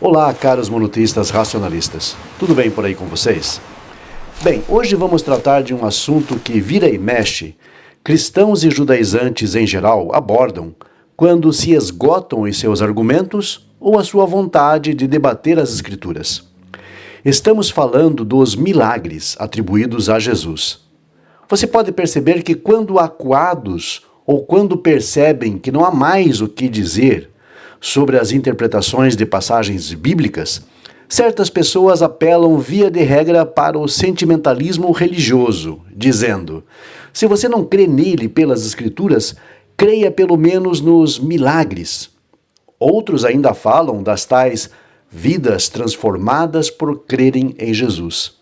Olá, caros monoteístas racionalistas. Tudo bem por aí com vocês? Bem, hoje vamos tratar de um assunto que vira e mexe, cristãos e judaizantes em geral abordam quando se esgotam os seus argumentos ou a sua vontade de debater as Escrituras. Estamos falando dos milagres atribuídos a Jesus. Você pode perceber que quando acuados ou quando percebem que não há mais o que dizer sobre as interpretações de passagens bíblicas, certas pessoas apelam via de regra para o sentimentalismo religioso, dizendo: se você não crê nele pelas Escrituras, creia pelo menos nos milagres. Outros ainda falam das tais vidas transformadas por crerem em Jesus.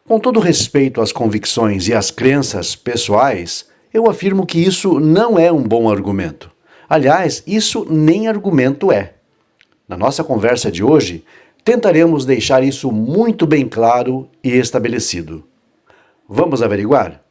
Com todo respeito às convicções e às crenças pessoais, eu afirmo que isso não é um bom argumento. Aliás, isso nem argumento é. Na nossa conversa de hoje, tentaremos deixar isso muito bem claro e estabelecido. Vamos averiguar?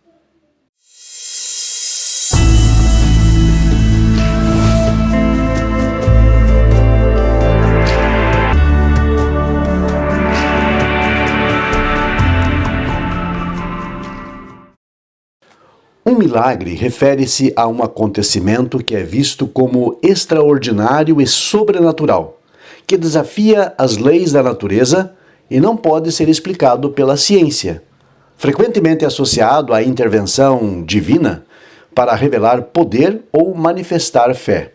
Um milagre refere-se a um acontecimento que é visto como extraordinário e sobrenatural, que desafia as leis da natureza e não pode ser explicado pela ciência. Frequentemente associado à intervenção divina para revelar poder ou manifestar fé.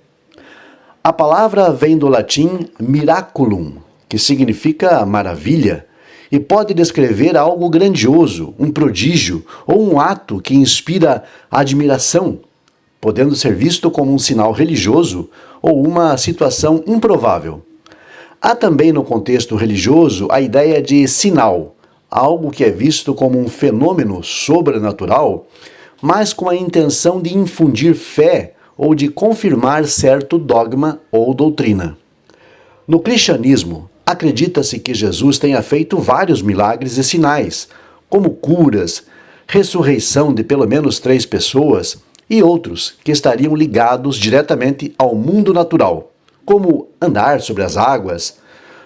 A palavra vem do latim miraculum, que significa maravilha, e pode descrever algo grandioso, um prodígio ou um ato que inspira admiração, podendo ser visto como um sinal religioso ou uma situação improvável. Há também no contexto religioso a ideia de sinal, algo que é visto como um fenômeno sobrenatural, mas com a intenção de infundir fé ou de confirmar certo dogma ou doutrina. No cristianismo, acredita-se que Jesus tenha feito vários milagres e sinais, como curas, ressurreição de pelo menos 3 pessoas e outros que estariam ligados diretamente ao mundo natural, como andar sobre as águas,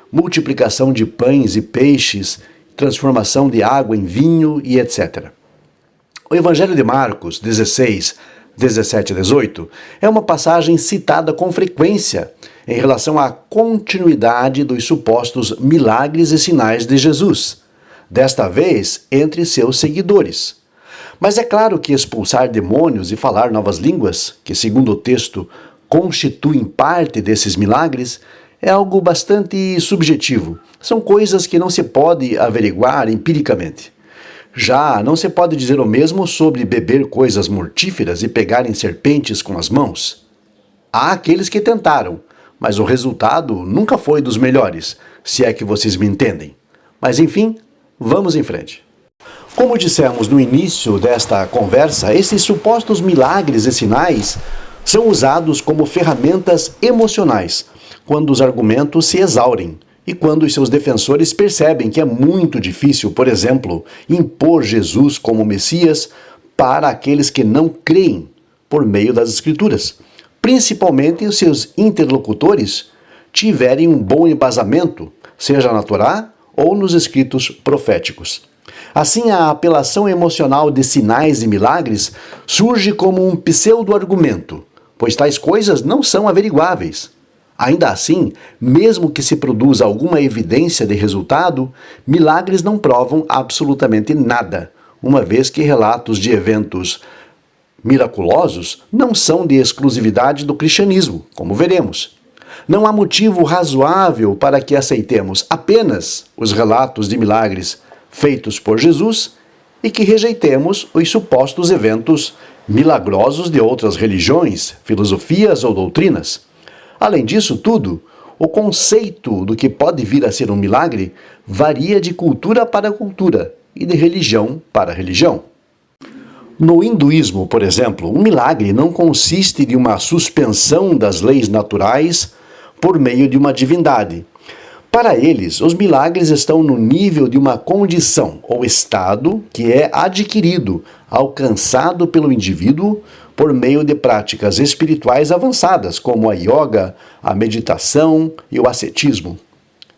multiplicação de pães e peixes, transformação de água em vinho e etc. O Evangelho de Marcos 16, 17 e 18 é uma passagem citada com frequência em relação à continuidade dos supostos milagres e sinais de Jesus, desta vez entre seus seguidores. Mas é claro que expulsar demônios e falar novas línguas, que segundo o texto constituem parte desses milagres, é algo bastante subjetivo. São coisas que não se pode averiguar empiricamente. Já não se pode dizer o mesmo sobre beber coisas mortíferas e pegarem serpentes com as mãos. Há aqueles que tentaram, mas o resultado nunca foi dos melhores, se é que vocês me entendem. Mas enfim, vamos em frente. Como dissemos no início desta conversa, esses supostos milagres e sinais são usados como ferramentas emocionais, quando os argumentos se exaurem e quando os seus defensores percebem que é muito difícil, por exemplo, impor Jesus como Messias para aqueles que não creem por meio das Escrituras. Principalmente os seus interlocutores tiverem um bom embasamento, seja na Torá ou nos escritos proféticos. Assim, a apelação emocional de sinais e milagres surge como um pseudo-argumento, pois tais coisas não são averiguáveis. Ainda assim, mesmo que se produza alguma evidência de resultado, milagres não provam absolutamente nada, uma vez que relatos de eventos miraculosos não são de exclusividade do cristianismo, como veremos. Não há motivo razoável para que aceitemos apenas os relatos de milagres feitos por Jesus e que rejeitemos os supostos eventos milagrosos de outras religiões, filosofias ou doutrinas. Além disso tudo, o conceito do que pode vir a ser um milagre varia de cultura para cultura e de religião para religião. No hinduísmo, por exemplo, um milagre não consiste de uma suspensão das leis naturais por meio de uma divindade. Para eles, os milagres estão no nível de uma condição ou estado que é adquirido, alcançado pelo indivíduo por meio de práticas espirituais avançadas, como a yoga, a meditação e o ascetismo.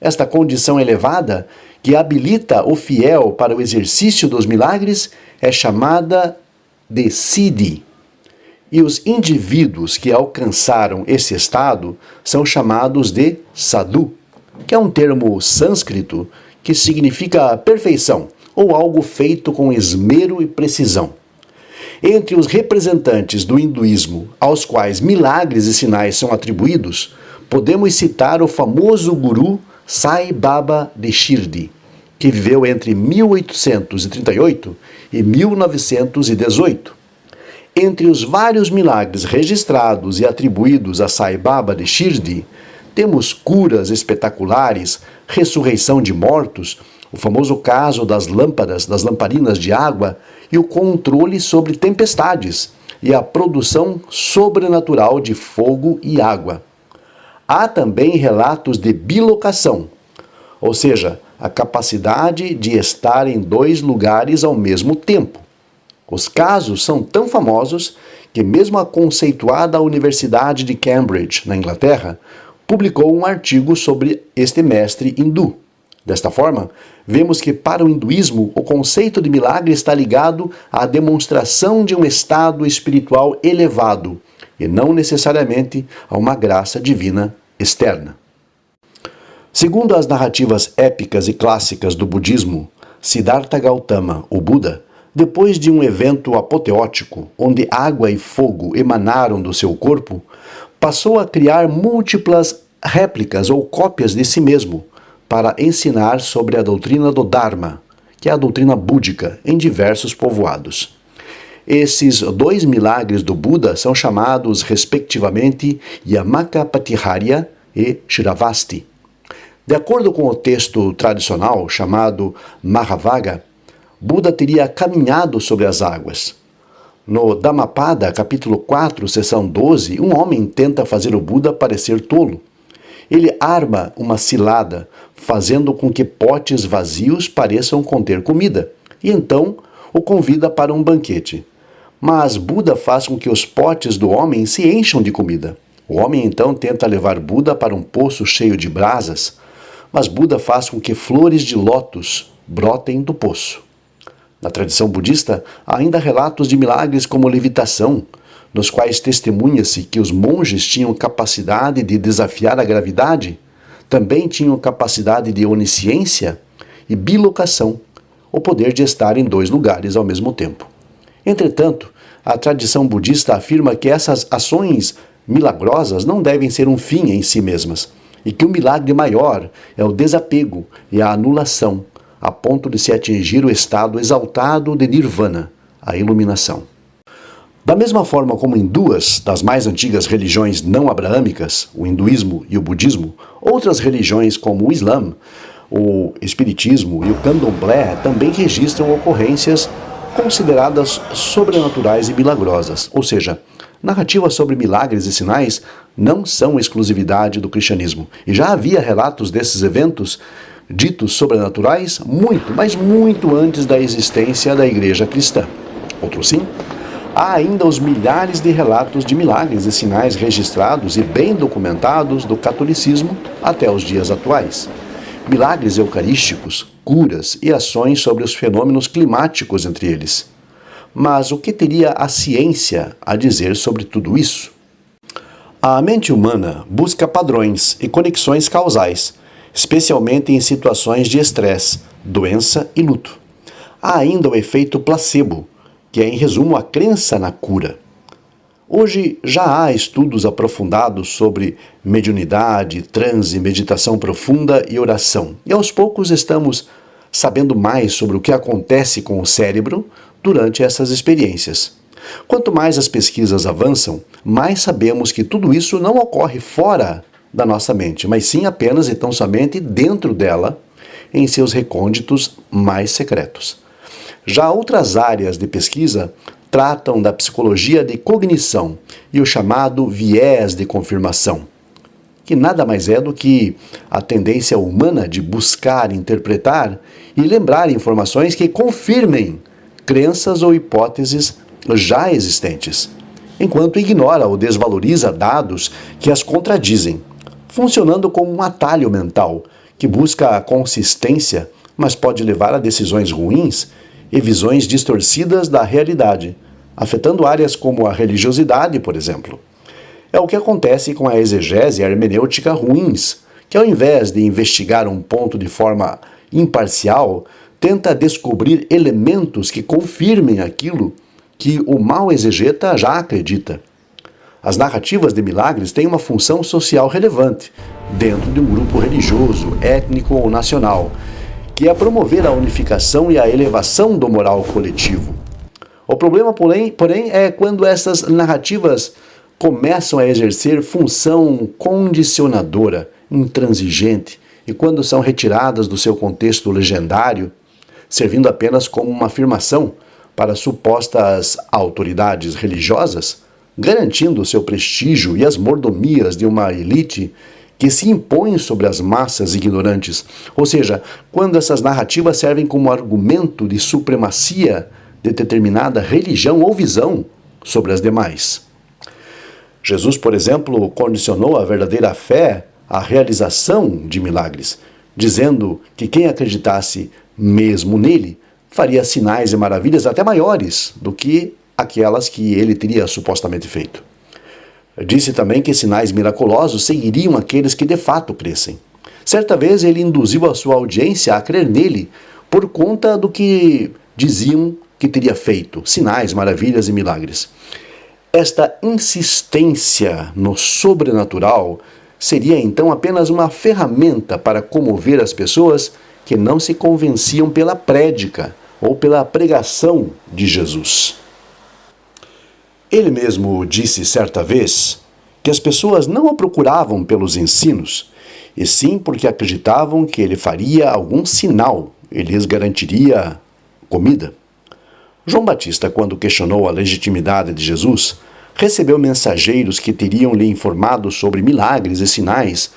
Esta condição elevada, que habilita o fiel para o exercício dos milagres, é chamada de siddhi. E os indivíduos que alcançaram esse estado são chamados de sadhu, que é um termo sânscrito que significa perfeição, ou algo feito com esmero e precisão. Entre os representantes do hinduísmo aos quais milagres e sinais são atribuídos, podemos citar o famoso guru Sai Baba de Shirdi, que viveu entre 1838 e 1918. Entre os vários milagres registrados e atribuídos a Sai Baba de Shirdi, temos curas espetaculares, ressurreição de mortos, o famoso caso das lâmpadas, das lamparinas de água e o controle sobre tempestades e a produção sobrenatural de fogo e água. Há também relatos de bilocação, ou seja, a capacidade de estar em dois lugares ao mesmo tempo. Os casos são tão famosos que mesmo a conceituada Universidade de Cambridge, na Inglaterra, publicou um artigo sobre este mestre hindu. Desta forma, vemos que para o hinduísmo o conceito de milagre está ligado à demonstração de um estado espiritual elevado e não necessariamente a uma graça divina externa. Segundo as narrativas épicas e clássicas do budismo, Siddhartha Gautama, o Buda, depois de um evento apoteótico, onde água e fogo emanaram do seu corpo, passou a criar múltiplas réplicas ou cópias de si mesmo para ensinar sobre a doutrina do Dharma, que é a doutrina búdica, em diversos povoados. Esses dois milagres do Buda são chamados, respectivamente, Yamaka Patiharya e Shiravasti. De acordo com o texto tradicional chamado Mahavaga, Buda teria caminhado sobre as águas. No Dhammapada, capítulo 4, seção 12, um homem tenta fazer o Buda parecer tolo. Ele arma uma cilada, fazendo com que potes vazios pareçam conter comida, e então o convida para um banquete. Mas Buda faz com que os potes do homem se encham de comida. O homem então tenta levar Buda para um poço cheio de brasas, mas Buda faz com que flores de lótus brotem do poço. Na tradição budista, há ainda relatos de milagres como levitação, nos quais testemunha-se que os monges tinham capacidade de desafiar a gravidade, também tinham capacidade de onisciência e bilocação, o poder de estar em dois lugares ao mesmo tempo. Entretanto, a tradição budista afirma que essas ações milagrosas não devem ser um fim em si mesmas, e que o milagre maior é o desapego e a anulação, a ponto de se atingir o estado exaltado de nirvana, a iluminação. Da mesma forma como em duas das mais antigas religiões não abraâmicas, o hinduísmo e o budismo, outras religiões como o Islã, o espiritismo e o candomblé também registram ocorrências consideradas sobrenaturais e milagrosas, ou seja, narrativas sobre milagres e sinais não são exclusividade do cristianismo. E já havia relatos desses eventos ditos sobrenaturais muito, mas muito antes da existência da igreja cristã. Outro sim, há ainda os milhares de relatos de milagres e sinais registrados e bem documentados do catolicismo até os dias atuais. Milagres eucarísticos, curas e ações sobre os fenômenos climáticos entre eles. Mas o que teria a ciência a dizer sobre tudo isso? A mente humana busca padrões e conexões causais, especialmente em situações de estresse, doença e luto. Há ainda o efeito placebo, que é, em resumo, a crença na cura. Hoje já há estudos aprofundados sobre mediunidade, transe, meditação profunda e oração. E aos poucos estamos sabendo mais sobre o que acontece com o cérebro durante essas experiências. Quanto mais as pesquisas avançam, mais sabemos que tudo isso não ocorre fora da nossa mente, mas sim apenas e tão somente dentro dela, em seus recônditos mais secretos. Já outras áreas de pesquisa tratam da psicologia de cognição e o chamado viés de confirmação, que nada mais é do que a tendência humana de buscar, interpretar e lembrar informações que confirmem crenças ou hipóteses já existentes, enquanto ignora ou desvaloriza dados que as contradizem, funcionando como um atalho mental que busca a consistência, mas pode levar a decisões ruins e visões distorcidas da realidade, afetando áreas como a religiosidade, por exemplo. É o que acontece com a exegese e a hermenêutica ruins, que ao invés de investigar um ponto de forma imparcial, tenta descobrir elementos que confirmem aquilo que o mau exegeta já acredita. As narrativas de milagres têm uma função social relevante dentro de um grupo religioso, étnico ou nacional, que é promover a unificação e a elevação do moral coletivo. O problema, porém, é quando essas narrativas começam a exercer função condicionadora, intransigente, e quando são retiradas do seu contexto legendário, servindo apenas como uma afirmação para supostas autoridades religiosas, garantindo o seu prestígio e as mordomias de uma elite que se impõe sobre as massas ignorantes. Ou seja, quando essas narrativas servem como argumento de supremacia de determinada religião ou visão sobre as demais. Jesus, por exemplo, condicionou a verdadeira fé à realização de milagres, dizendo que quem acreditasse mesmo nele faria sinais e maravilhas até maiores do que aquelas que ele teria supostamente feito. Disse também que sinais miraculosos seguiriam aqueles que de fato crescem. Certa vez ele induziu a sua audiência a crer nele por conta do que diziam que teria feito, sinais, maravilhas e milagres. Esta insistência no sobrenatural seria então apenas uma ferramenta para comover as pessoas que não se convenciam pela prédica ou pela pregação de Jesus. Ele mesmo disse certa vez que as pessoas não o procuravam pelos ensinos, e sim porque acreditavam que ele faria algum sinal e lhes garantiria comida. João Batista, quando questionou a legitimidade de Jesus, recebeu mensageiros que teriam lhe informado sobre milagres e sinais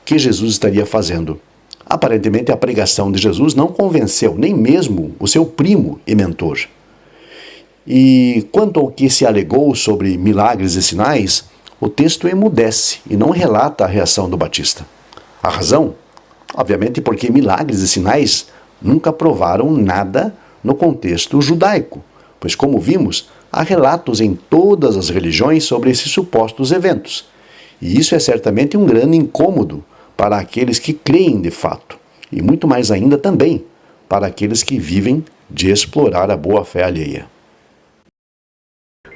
que Jesus estaria fazendo. Aparentemente, a pregação de Jesus não convenceu nem mesmo o seu primo e mentor. E quanto ao que se alegou sobre milagres e sinais, o texto emudece e não relata a reação do Batista. A razão? Obviamente porque milagres e sinais nunca provaram nada no contexto judaico, pois, como vimos, há relatos em todas as religiões sobre esses supostos eventos. E isso é certamente um grande incômodo para aqueles que creem de fato, e muito mais ainda também para aqueles que vivem de explorar a boa-fé alheia.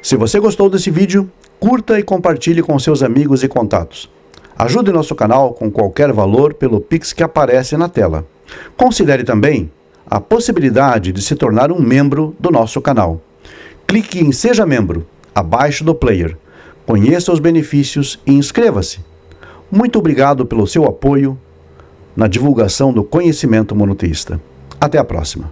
Se você gostou desse vídeo, curta e compartilhe com seus amigos e contatos. Ajude nosso canal com qualquer valor pelo Pix que aparece na tela. Considere também a possibilidade de se tornar um membro do nosso canal. Clique em Seja Membro, abaixo do player. Conheça os benefícios e inscreva-se. Muito obrigado pelo seu apoio na divulgação do conhecimento monoteísta. Até a próxima.